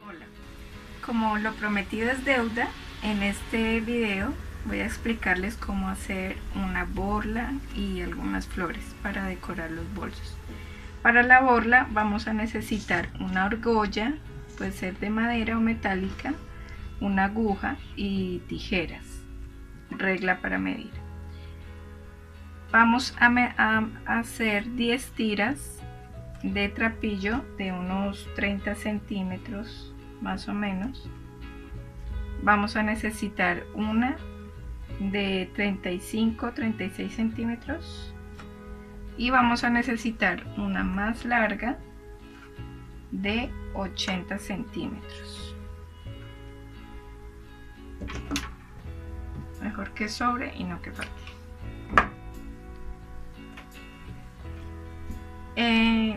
Hola, como lo prometido es deuda, en este video voy a explicarles cómo hacer una borla y algunas flores para decorar los bolsos. Para la borla vamos a necesitar una argolla, puede ser de madera o metálica, una aguja y tijeras, regla para medir. Vamos a hacer 10 tiras de trapillo de unos 30 centímetros más o menos. Vamos a necesitar una de 35-36 centímetros y vamos a necesitar una más larga de 80 centímetros. Mejor que sobre y no que falte.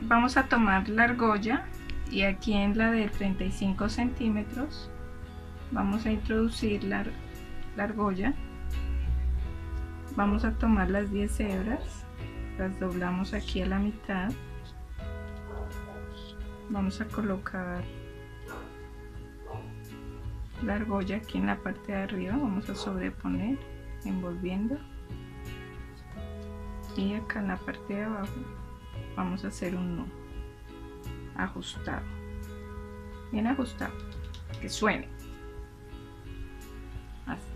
Vamos a tomar la argolla y aquí en la de 35 centímetros vamos a introducir la argolla. Vamos a tomar las 10 hebras, las doblamos aquí a la mitad. Vamos a colocar la argolla aquí en la parte de arriba, vamos a sobreponer envolviendo, y acá en la parte de abajo vamos a hacer un nudo ajustado, bien ajustado, que suene así.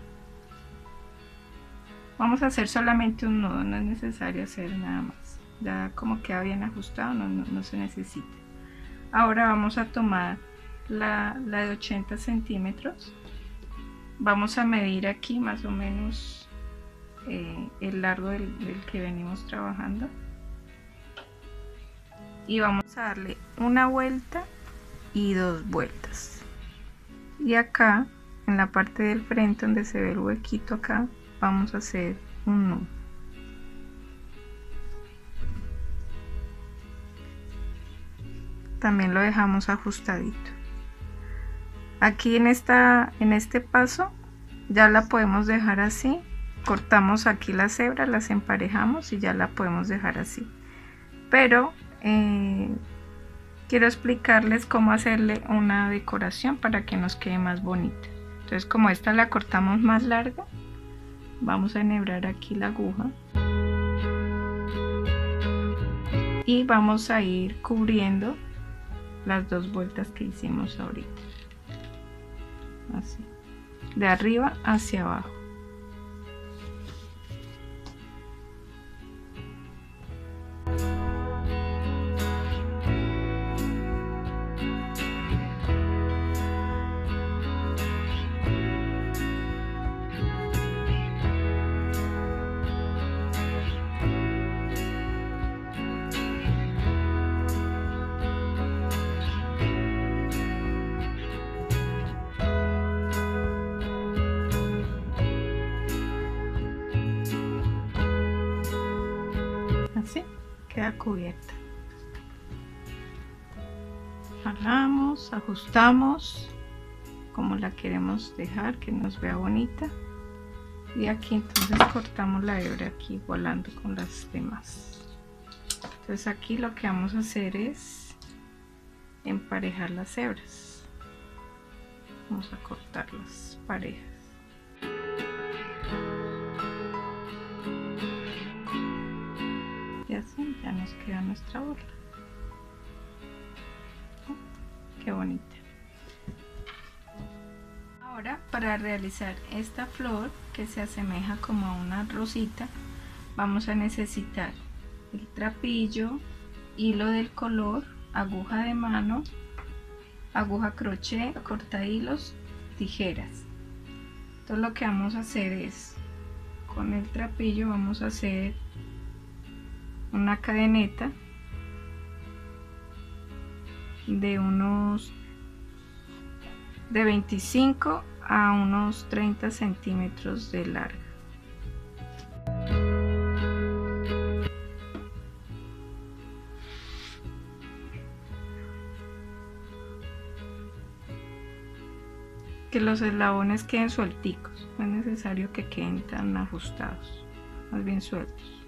Vamos a hacer solamente un nudo, no es necesario hacer nada más, ya como queda bien ajustado no se necesita. Ahora vamos a tomar la de 80 centímetros, vamos a medir aquí más o menos el largo del que venimos trabajando y vamos a darle una vuelta y 2 vueltas, y acá en la parte del frente donde se ve el huequito acá vamos a hacer un nudo. También lo dejamos ajustadito. Aquí en este paso ya la podemos dejar así, cortamos aquí las hebras, las emparejamos y ya la podemos dejar así, pero quiero explicarles cómo hacerle una decoración para que nos quede más bonita. Entonces, como esta la cortamos más larga, vamos a enhebrar aquí la aguja y vamos a ir cubriendo las 2 vueltas que hicimos ahorita, así, de arriba hacia abajo. Así queda cubierta. Jalamos, ajustamos como la queremos dejar, que nos vea bonita, y aquí entonces cortamos la hebra aquí volando con las demás. Entonces aquí lo que vamos a hacer es emparejar las hebras, vamos a cortarlas parejas. Y así ya nos queda nuestra borla. Qué bonita. Ahora, para realizar esta flor que se asemeja como a una rosita, vamos a necesitar el trapillo, hilo del color, aguja de mano, aguja crochet, corta hilos, tijeras. Entonces lo que vamos a hacer es, con el trapillo vamos a hacer una cadeneta de unos 25 a unos 30 centímetros de larga. Que los eslabones queden suelticos, no es necesario que queden tan ajustados, más bien sueltos.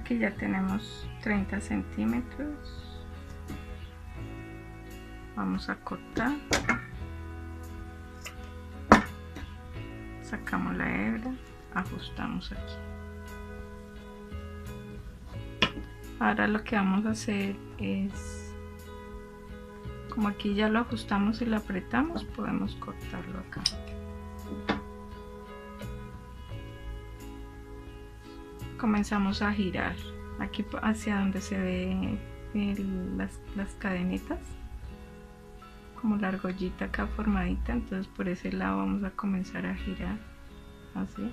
aquí ya tenemos 30 centímetros. Vamos a cortar, sacamos la hebra, ajustamos aquí. Ahora lo que vamos a hacer es, como aquí ya lo ajustamos y lo apretamos, podemos cortarlo acá. Comenzamos a girar aquí hacia donde se ve las cadenitas, como la argollita acá formadita, entonces por ese lado vamos a comenzar a girar así.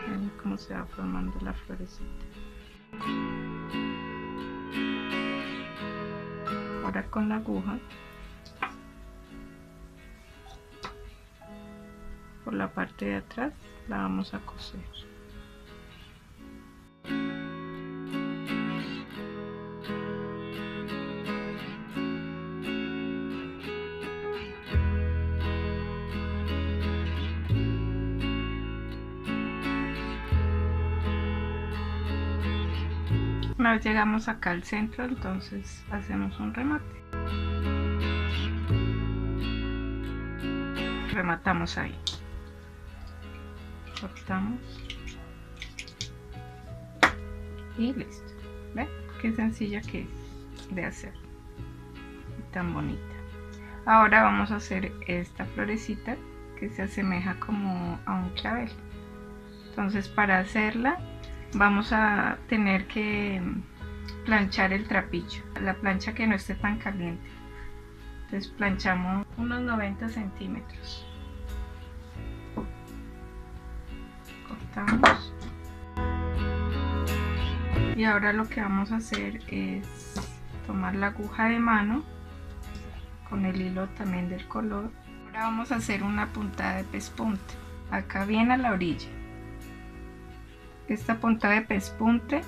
Ven cómo se va formando la florecita. Ahora con la aguja por la parte de atrás la vamos a coser. Una vez llegamos acá al centro, entonces hacemos un remate. Rematamos ahí. Cortamos. Y listo. ¿Ven? Qué sencilla que es de hacer. Y tan bonita. Ahora vamos a hacer esta florecita que se asemeja como a un clavel. Entonces para hacerla vamos a tener que planchar el trapillo, la plancha que no esté tan caliente. Entonces planchamos unos 90 centímetros. Cortamos. Y ahora lo que vamos a hacer es tomar la aguja de mano con el hilo también del color. Ahora vamos a hacer una puntada de pespunte, acá bien a la orilla. Esta puntada de pespunte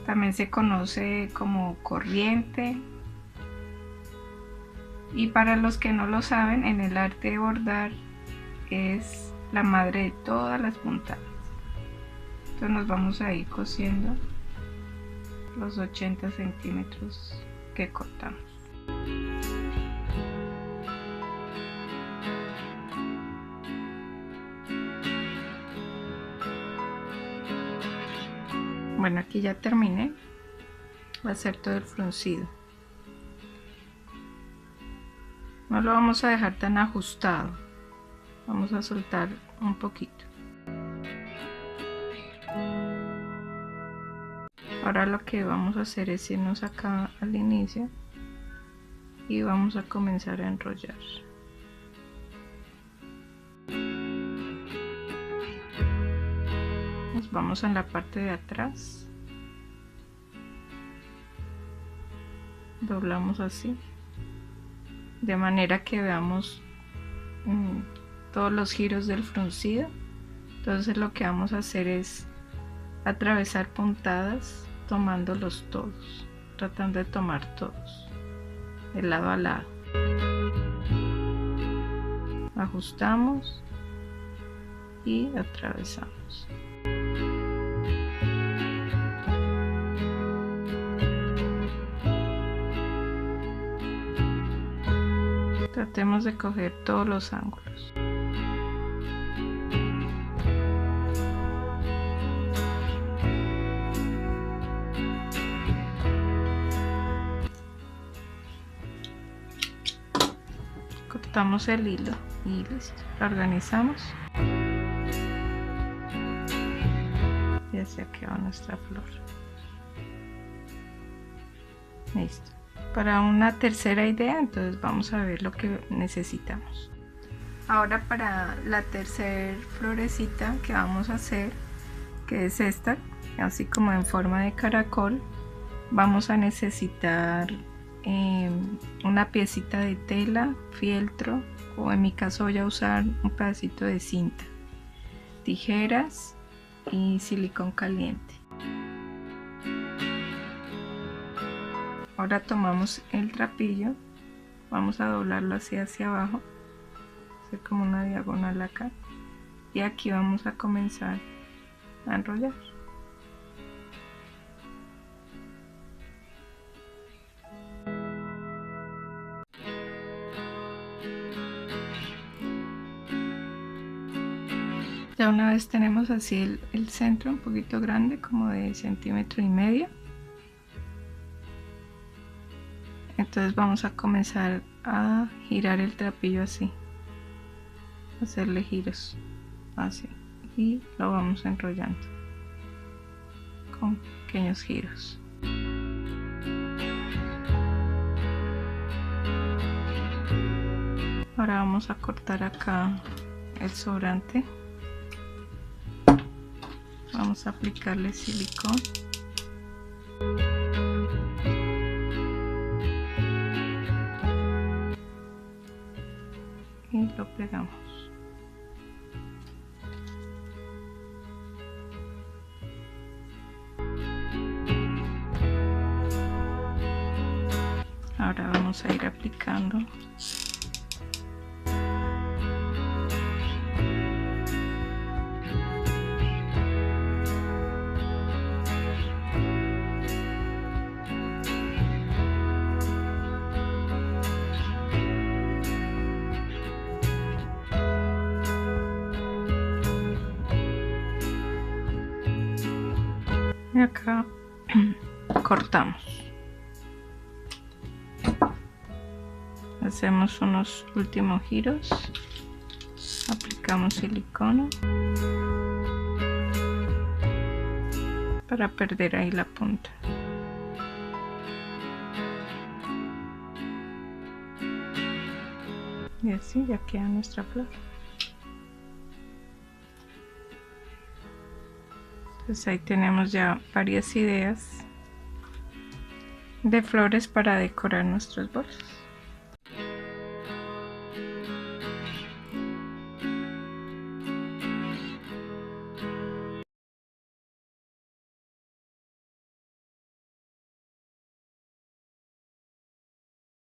también se conoce como corriente, y para los que no lo saben, en el arte de bordar es la madre de todas las puntadas. Entonces nos vamos a ir cosiendo los 80 centímetros que cortamos. Bueno, aquí ya terminé. Va a ser todo el fruncido. No lo vamos a dejar tan ajustado. Vamos a soltar un poquito. Ahora lo que vamos a hacer es irnos acá al inicio y vamos a comenzar a enrollar. Nos vamos en la parte de atrás, doblamos así, de manera que veamos todos los giros del fruncido. Entonces lo que vamos a hacer es atravesar puntadas tomándolos todos, tratando de tomar todos de lado a lado. Ajustamos y atravesamos. Tratemos de coger todos los ángulos. Cortamos el hilo y listo, lo organizamos. Y hacia aquí va nuestra flor. Listo. Para una tercera idea, entonces vamos a ver lo que necesitamos. Ahora para la tercera florecita que vamos a hacer, que es esta, así como en forma de caracol, vamos a necesitar una piecita de tela, fieltro, o en mi caso voy a usar un pedacito de cinta, tijeras y silicón caliente. Ahora tomamos el trapillo, vamos a doblarlo así hacia abajo, hacer como una diagonal acá, y aquí vamos a comenzar a enrollar. Ya una vez tenemos así el centro un poquito grande, como de 1,5 centímetros, entonces vamos a comenzar a girar el trapillo así, hacerle giros así, y lo vamos enrollando con pequeños giros. Ahora vamos a cortar acá el sobrante. Vamos a aplicarle silicón. Y lo pegamos. Ahora vamos a ir aplicando y acá cortamos. Hacemos unos últimos giros, aplicamos silicona para perder ahí la punta. Y así ya queda nuestra flor. Entonces ahí tenemos ya varias ideas de flores para decorar nuestros bolsos.